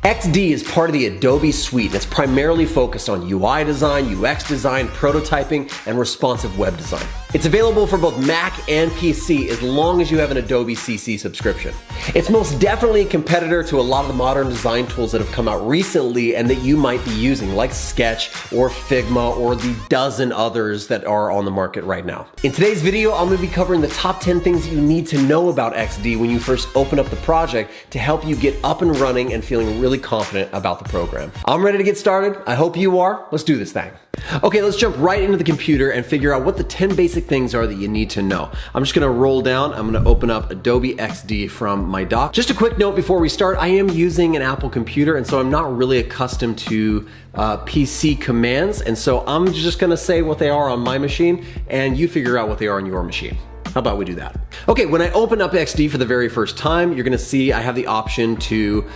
XD is part of the Adobe suite and it's primarily focused on UI design, UX design, prototyping, and responsive web design. It's available for both Mac and PC as long as you have an Adobe CC subscription. It's most definitely a competitor to a lot of the modern design tools that have come out recently and that you might be using, like Sketch or Figma or the dozen others that are on the market right now. In today's video, I'm going to be covering the top 10 things that you need to know about XD when you first open up the project to help you get up and running and feeling really confident about the program. I'm ready to get started. I hope you are. Let's do this thing. Okay, let's jump right into the computer and figure out what the 10 basic things are that you need to know. I'm just gonna roll down. I'm gonna open up Adobe XD from my dock. Just a quick note before we start, I am using an Apple computer and so I'm not really accustomed to PC commands, and so I'm just gonna say what they are on my machine and you figure out what they are on your machine. How about we do that? Okay, when I open up XD for the very first time, you're gonna see I have the option to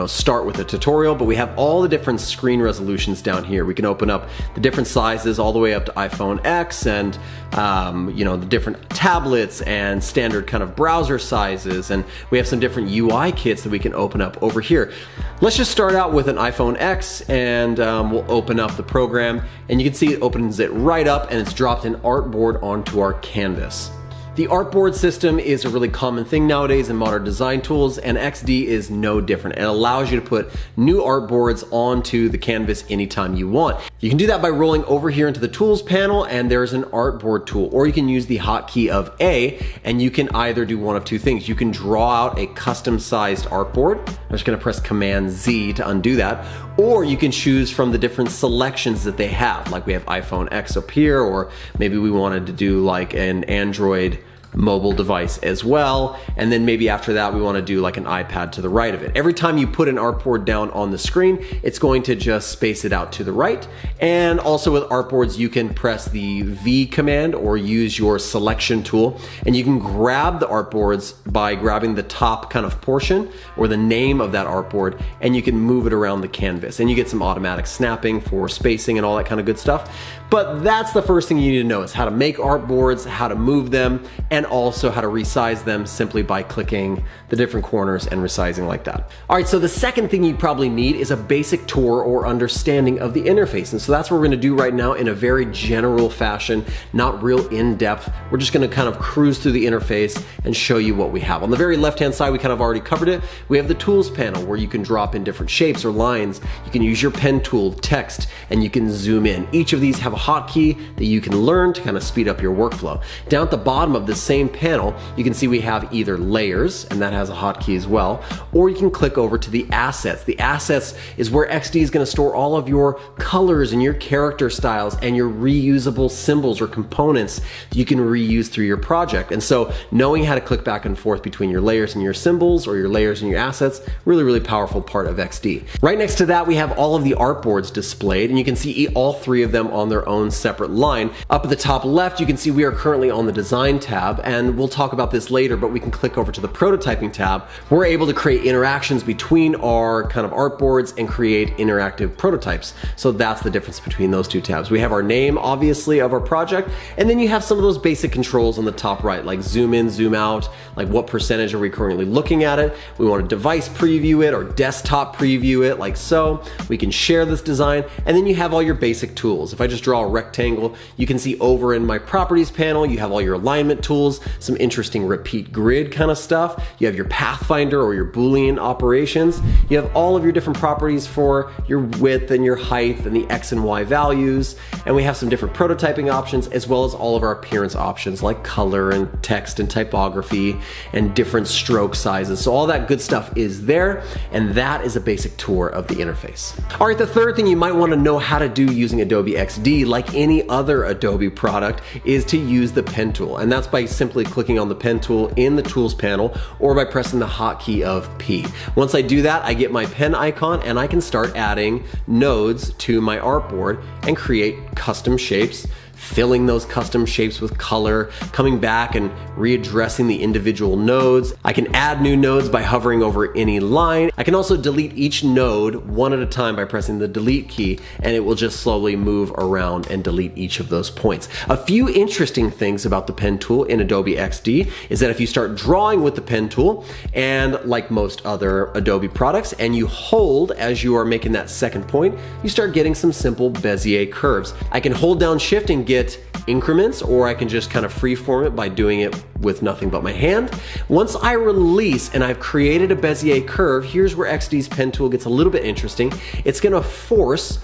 start with a tutorial, but we have all the different screen resolutions down here. We can open up the different sizes all the way up to iPhone X and the different tablets and standard kind of browser sizes, and we have some different UI kits that we can open up over here. Let's just start out with an iPhone X and we'll open up the program and you can see it opens it right up and it's dropped an artboard onto our canvas. The artboard system is a really common thing nowadays in modern design tools, and XD is no different. It allows you to put new artboards onto the canvas anytime you want. You can do that by rolling over here into the tools panel and there's an artboard tool, or you can use the hotkey of A and you can either do one of two things. You can draw out a custom sized artboard. I'm just gonna press Command Z to undo that, or you can choose from the different selections that they have. Like we have iPhone X up here, or maybe we wanted to do like an Android mobile device as well, and then maybe after that we want to do like an iPad to the right of it. Every time you put an artboard down on the screen, it's going to just space it out to the right. And also with artboards, you can press the V command or use your selection tool, and you can grab the artboards by grabbing the top kind of portion or the name of that artboard, and you can move it around the canvas, and you get some automatic snapping for spacing and all that kind of good stuff. But that's the first thing you need to know, is how to make artboards, how to move them, and also how to resize them simply by clicking the different corners and resizing like that. All right, so the second thing you probably need is a basic tour or understanding of the interface. And so that's what we're gonna do right now in a very general fashion, not real in-depth. We're just gonna kind of cruise through the interface and show you what we have. On the very left-hand side, we kind of already covered it. We have the tools panel where you can drop in different shapes or lines. You can use your pen tool, text, and you can zoom in. Each of these have a hotkey that you can learn to kind of speed up your workflow. Down at the bottom of this same panel, you can see we have either layers, and that has a hotkey as well, or you can click over to the assets. The assets is where XD is going to store all of your colors and your character styles and your reusable symbols or components you can reuse through your project. And so knowing how to click back and forth between your layers and your symbols or your layers and your assets, really powerful part of XD. Right next to that, we have all of the artboards displayed, and you can see all three of them on their own separate line. Up at the top left, you can see we are currently on the design tab, and we'll talk about this later, but we can click over to the prototyping tab. We're able to create interactions between our kind of artboards and create interactive prototypes. So that's the difference between those two tabs. We have our name, obviously, of our project, and then you have some of those basic controls on the top right, like zoom in, zoom out, like what percentage are we currently looking at it. We want to device preview it or desktop preview it, like so. We can share this design, and then you have all your basic tools. If I just draw a rectangle, you can see over in my properties panel, you have all your alignment tools, some interesting repeat grid kind of stuff. You have your pathfinder or your Boolean operations. You have all of your different properties for your width and your height and the X and Y values. And we have some different prototyping options as well as all of our appearance options like color and text and typography and different stroke sizes. So all that good stuff is there, and that is a basic tour of the interface. All right, the third thing you might want to know how to do using Adobe XD, like any other Adobe product, is to use the pen tool. And that's by simply clicking on the pen tool in the tools panel or by pressing the hotkey of P. Once I do that, I get my pen icon and I can start adding nodes to my artboard and create custom shapes, filling those custom shapes with color, coming back and readdressing the individual nodes. I can add new nodes by hovering over any line. I can also delete each node one at a time by pressing the delete key, and it will just slowly move around and delete each of those points. A few interesting things about the pen tool in Adobe XD is that if you start drawing with the pen tool, and like most other Adobe products, and you hold as you are making that second point, you start getting some simple Bezier curves. I can hold down Shift and get increments, or I can just kind of freeform it by doing it with nothing but my hand. Once I release and I've created a Bezier curve, here's where XD's pen tool gets a little bit interesting. It's gonna force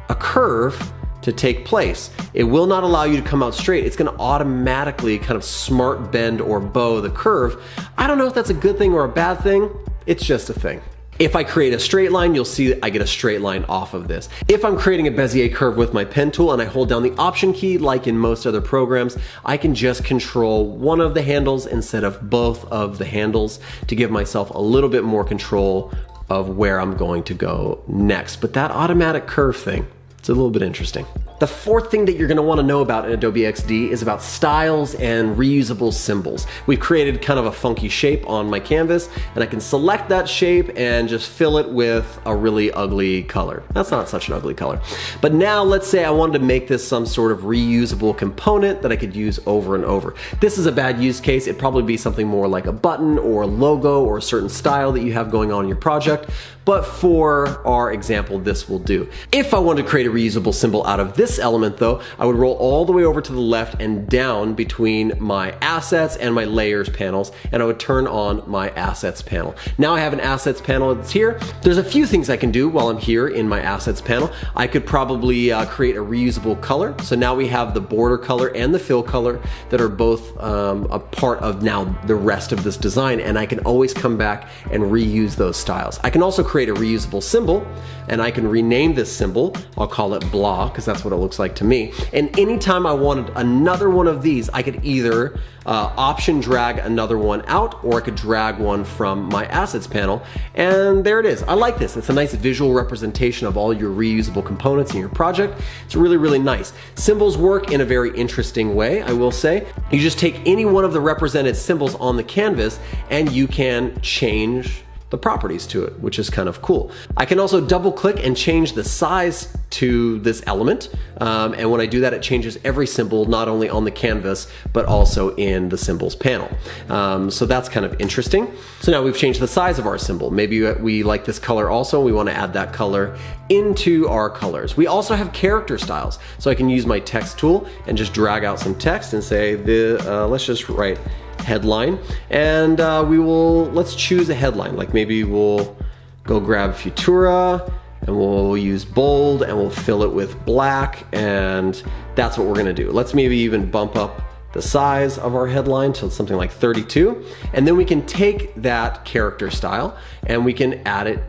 a curve to take place. It will not allow you to come out straight. It's gonna automatically kind of smart bend or bow the curve. I don't know if that's a good thing or a bad thing. It's just a thing. If I create a straight line, you'll see that I get a straight line off of this. If I'm creating a Bezier curve with my pen tool and I hold down the Option key, like in most other programs, I can just control one of the handles instead of both of the handles to give myself a little bit more control of where I'm going to go next. But that automatic curve thing, it's a little bit interesting. The fourth thing that you're gonna wanna know about in Adobe XD is about styles and reusable symbols. We've created kind of a funky shape on my canvas, and I can select that shape and just fill it with a really ugly color. That's not such an ugly color. But now let's say I wanted to make this some sort of reusable component that I could use over and over. This is a bad use case. It'd probably be something more like a button or a logo or a certain style that you have going on in your project. But for our example, this will do. If I wanted to create a reusable symbol out of this element though, I would roll all the way over to the left and down between my assets and my layers panels, and I would turn on my assets panel. Now I have an assets panel that's here. There's a few things I can do while I'm here in my assets panel. I could probably create a reusable color. So now we have the border color and the fill color that are both a part of now the rest of this design, and I can always come back and reuse those styles. I can also create a reusable symbol, and I can rename this symbol. I'll call it blah, because that's what it looks like to me. And anytime I wanted another one of these, I could either option drag another one out, or I could drag one from my assets panel, and there it is. I like this. It's a nice visual representation of all your reusable components in your project. It's really, really nice. Symbols work in a very interesting way, I will say. You just take any one of the represented symbols on the canvas and you can change the properties to it, which is kind of cool. I can also double click and change the size to this element. And when I do that, it changes every symbol, not only on the canvas, but also in the symbols panel. So that's kind of interesting. So now we've changed the size of our symbol. Maybe we like this color also. We want to add that color into our colors. We also have character styles. So I can use my text tool and just drag out some text and say, let's just write headline, and let's choose a headline. Like maybe we'll go grab Futura and we'll use bold and we'll fill it with black, and that's what we're gonna do. Let's maybe even bump up the size of our headline to something like 32, and then we can take that character style and we can add it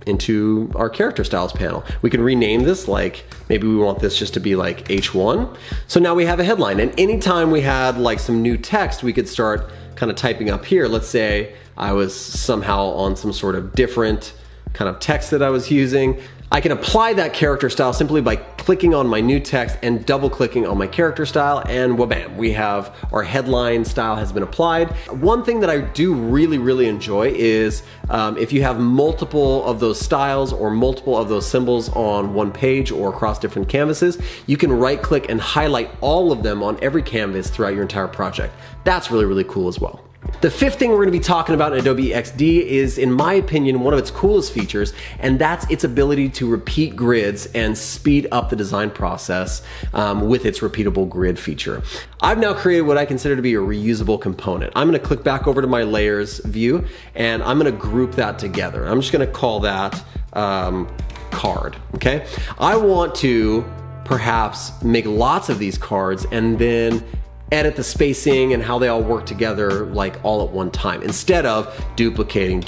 into our character styles panel. We can rename this, like maybe we want this just to be like H1. So now we have a headline, and anytime we had like some new text, we could start kind of typing up here. Let's say I was somehow on some sort of different kind of text that I was using. I can apply that character style simply by clicking on my new text and double clicking on my character style, and wha-bam, we have our headline style has been applied. One thing that I do really, really enjoy is if you have multiple of those styles or multiple of those symbols on one page or across different canvases, you can right click and highlight all of them on every canvas throughout your entire project. That's really, really cool as well. The fifth thing we're going to be talking about in Adobe XD is, in my opinion, one of its coolest features, and that's its ability to repeat grids and speed up the design process with its repeatable grid feature. I've now created what I consider to be a reusable component. I'm going to click back over to my layers view, and I'm going to group that together. I'm just going to call that card, okay? I want to perhaps make lots of these cards and then edit the spacing and how they all work together like all at one time, instead of duplicating. That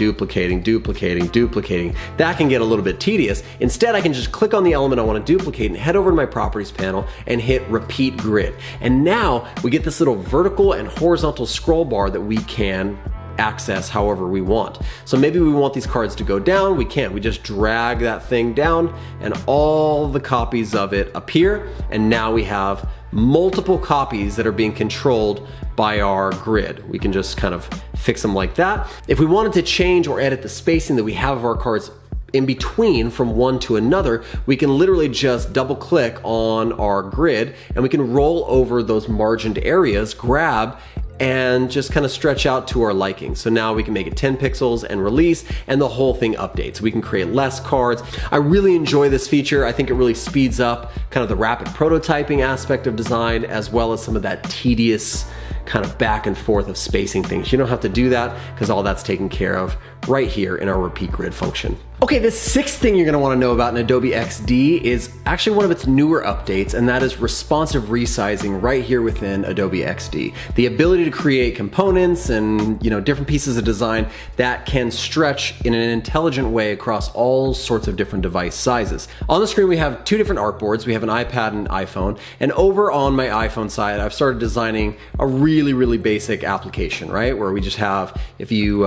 can get a little bit tedious. Instead, I can just click on the element I want to duplicate and head over to my properties panel and hit repeat grid. And now we get this little vertical and horizontal scroll bar that we can access however we want. So maybe we want these cards to go down. We can't. We just drag that thing down and all the copies of it appear, and now we have multiple copies that are being controlled by our grid. We can just kind of fix them like that. If we wanted to change or edit the spacing that we have of our cards in between from one to another, we can literally just double click on our grid and we can roll over those margined areas, grab, and just kind of stretch out to our liking. So now we can make it 10 pixels and release, and the whole thing updates. We can create less cards. I really enjoy this feature. I think it really speeds up kind of the rapid prototyping aspect of design, as well as some of that tedious kind of back and forth of spacing things. You don't have to do that because all that's taken care of right here in our repeat grid function. Okay, the sixth thing you're gonna wanna know about in Adobe XD is actually one of its newer updates, and that is responsive resizing right here within Adobe XD. The ability to create components and different pieces of design that can stretch in an intelligent way across all sorts of different device sizes. On the screen we have two different artboards. We have an iPad and an iPhone, and over on my iPhone side I've started designing a really basic application, right? Where we just have, if you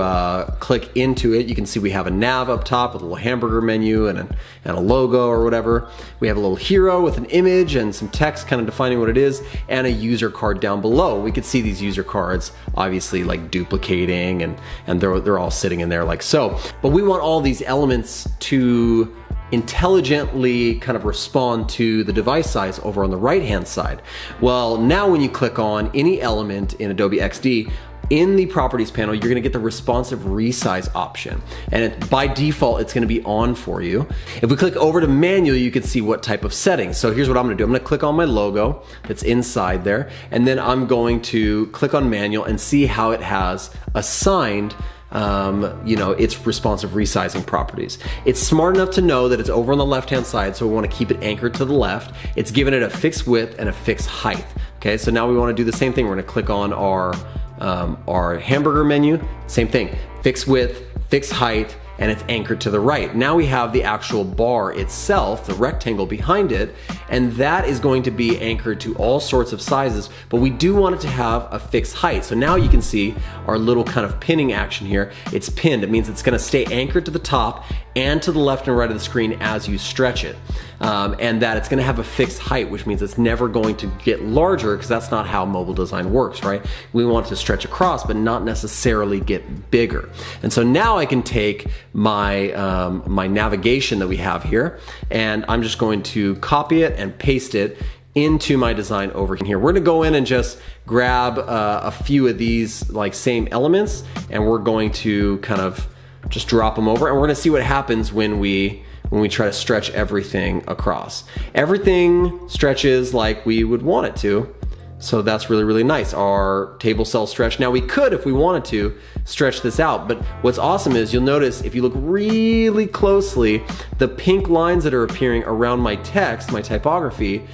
click into it, you can see we have a nav up top with a little hamburger menu and a logo or whatever. We have a little hero with an image and some text kind of defining what it is, and a user card down below. We could see these user cards obviously like duplicating and they're all sitting in there like so. But we want all these elements to intelligently kind of respond to the device size over on the right hand side. Well, now when you click on any element in Adobe XD, in the properties panel, you're gonna get the responsive resize option. And by default, it's gonna be on for you. If we click over to manual, you can see what type of settings. So here's what I'm gonna do. I'm gonna click on my logo that's inside there, and then I'm going to click on manual and see how it has assigned its responsive resizing properties. It's smart enough to know that it's over on the left-hand side, so we want to keep it anchored to the left. It's given it a fixed width and a fixed height. Okay, so now we want to do the same thing. We're going to click on our hamburger menu. Same thing, fixed width, fixed height, and it's anchored to the right. Now we have the actual bar itself, the rectangle behind it, and that is going to be anchored to all sorts of sizes, but we do want it to have a fixed height. So now you can see our little kind of pinning action here. It's pinned. It means it's gonna stay anchored to the top and to the left and right of the screen as you stretch it. And that it's gonna have a fixed height, which means it's never going to get larger, because that's not how mobile design works, right? We want it to stretch across, but not necessarily get bigger. And so now I can take my, my navigation that we have here, and I'm just going to copy it and paste it into my design over here. We're gonna go in and just grab a few of these like same elements, and we're going to kind of just drop them over, and we're gonna see what happens when we try to stretch everything across. Everything stretches like we would want it to, so that's really nice. Our table cell stretch. Now we could, if we wanted to, stretch this out, but what's awesome is you'll notice if you look really closely, the pink lines that are appearing around my text, my typography,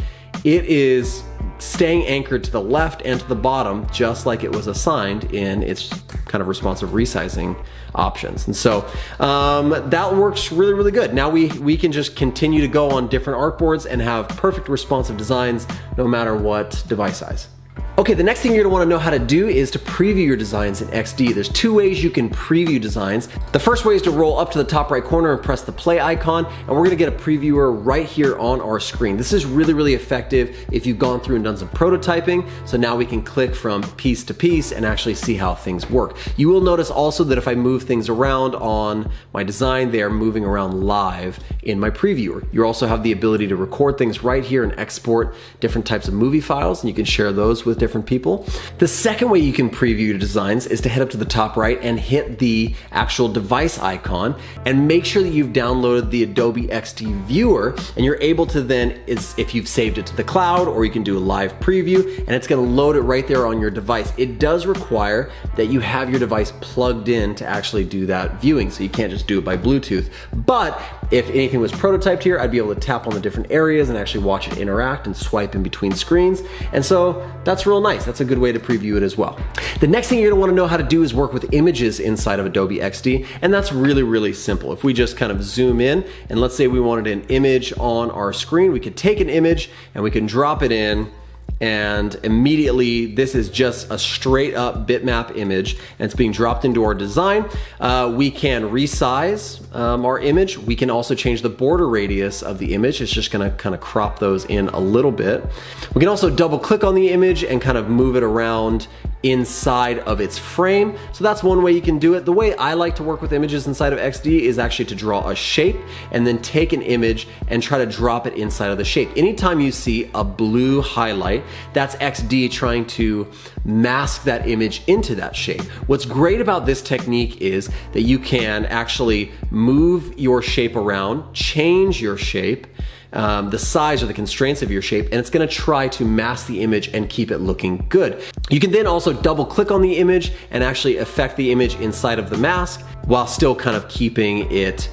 it is staying anchored to the left and to the bottom, just like it was assigned in its kind of responsive resizing options. And so that works really good. Now we can just continue to go on different artboards and have perfect responsive designs no matter what device size. Okay, the next thing you're gonna wanna know how to do is to preview your designs in XD. There's two ways you can preview designs. The first way is to roll up to the top right corner and press the play icon, and we're gonna get a previewer right here on our screen. This is really effective if you've gone through and done some prototyping, so now we can click from piece to piece and actually see how things work. You will notice also that if I move things around on my design, they are moving around live in my previewer. You also have the ability to record things right here and export different types of movie files, and you can share those with different people. The second way you can preview your designs is to head up to the top right and hit the actual device icon, and make sure that you've downloaded the Adobe XD viewer, and you're able to then, if you've saved it to the cloud, or you can do a live preview, and it's gonna load it right there on your device. It does require that you have your device plugged in to actually do that viewing, so you can't just do it by Bluetooth. But if anything was prototyped here, I'd be able to tap on the different areas and actually watch it interact and swipe in between screens. And so that's real nice. That's a good way to preview it as well. The next thing you're gonna wanna know how to do is work with images inside of Adobe XD, and that's really simple. If we just kind of zoom in, and let's say we wanted an image on our screen, we could take an image and we can drop it in and immediately this is just a straight up bitmap image and it's being dropped into our design. We can resize our image. We can also change the border radius of the image. It's just gonna kind of crop those in a little bit. We can also double click on the image and kind of move it around inside of its frame. So that's one way you can do it. The way I like to work with images inside of XD is actually to draw a shape and then take an image and try to drop it inside of the shape. Anytime you see a blue highlight, that's XD trying to mask that image into that shape. What's great about this technique is that you can actually move your shape around, change your shape, the size or the constraints of your shape, and it's gonna try to mask the image and keep it looking good. You can then also double click on the image and actually affect the image inside of the mask while still kind of keeping it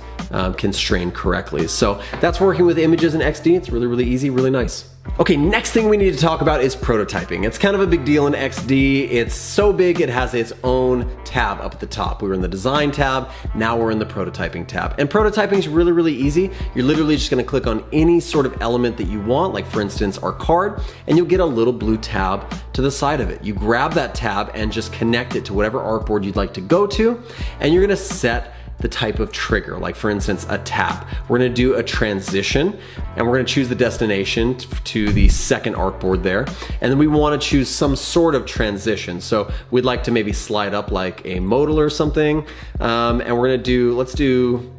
constrained correctly. So that's working with images in XD. It's really, really easy, really nice. Okay, next thing we need to talk about is prototyping. It's kind of a big deal in XD. It's so big, it has its own tab up at the top. We were in the design tab, now we're in the prototyping tab. And prototyping is really, really easy. You're literally just gonna click on any sort of element that you want, like for instance, our card, and you'll get a little blue tab to the side of it. You grab that tab and just connect it to whatever artboard you'd like to go to, and you're gonna set the type of trigger, like for instance, a tap. We're gonna do a transition and we're gonna choose the destination to the second artboard there. And then we wanna choose some sort of transition. So we'd like to maybe slide up like a modal or something. And we're gonna do, let's do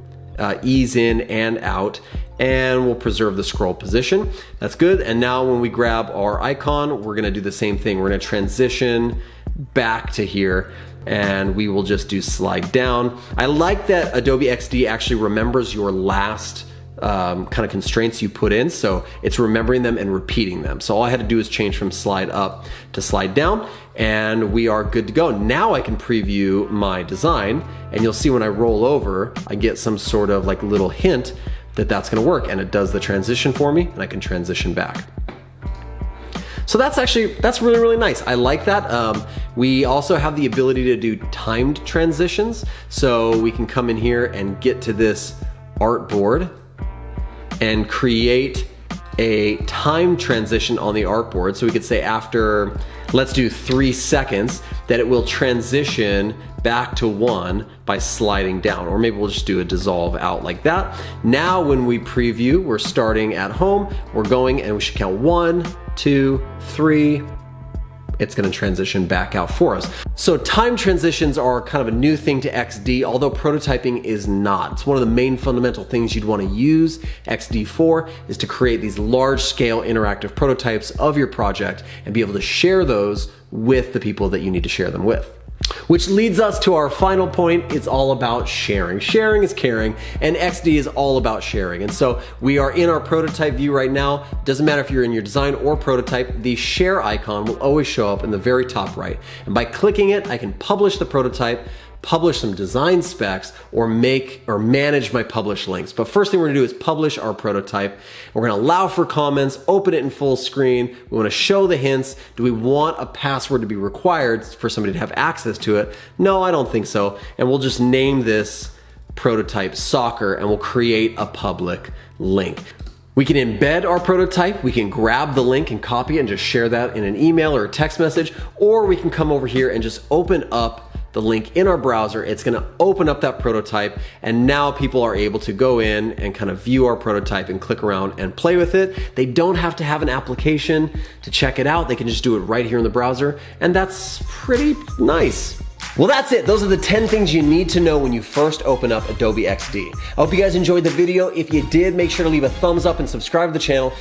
ease in and out, and we'll preserve the scroll position. That's good. And now when we grab our icon, we're gonna do the same thing. We're gonna transition back to here, and we will just do slide down. I like that Adobe XD actually remembers your last kind of constraints you put in, so it's remembering them and repeating them. So all I had to do is change from slide up to slide down, and we are good to go. Now I can preview my design, and you'll see when I roll over, I get some sort of like little hint that that's gonna work, and it does the transition for me, and I can transition back. So that's really, really nice. I like that. We also have the ability to do timed transitions. So we can come in here and get to this artboard and create a time transition on the artboard. So we could say after, let's do 3 seconds, that it will transition back to 1 by sliding down, or maybe we'll just do a dissolve out like that. Now when we preview, we're starting at home, we're going and we should count 1, 2, 3, it's gonna transition back out for us. So time transitions are kind of a new thing to XD, although prototyping is not. It's one of the main fundamental things you'd wanna use XD for, is to create these large scale interactive prototypes of your project and be able to share those with the people that you need to share them with. Which leads us to our final point. It's all about sharing. Sharing is caring, and XD is all about sharing. And so we are in our prototype view right now. Doesn't matter if you're in your design or prototype, the share icon will always show up in the very top right. And by clicking it, I can publish the prototype, publish some design specs, or make or manage my publish links. But first thing we're gonna do is publish our prototype. We're gonna allow for comments, open it in full screen. We wanna show the hints. Do we want a password to be required for somebody to have access to it? No, I don't think so. And we'll just name this prototype soccer, and we'll create a public link. We can embed our prototype, we can grab the link and copy it and just share that in an email or a text message, or we can come over here and just open up the link in our browser. It's gonna open up that prototype, and now people are able to go in and kind of view our prototype and click around and play with it. They don't have to have an application to check it out. They can just do it right here in the browser, and that's pretty nice. Well, that's it. Those are the 10 things you need to know when you first open up Adobe XD. I hope you guys enjoyed the video. If you did, make sure to leave a thumbs up and subscribe to the channel.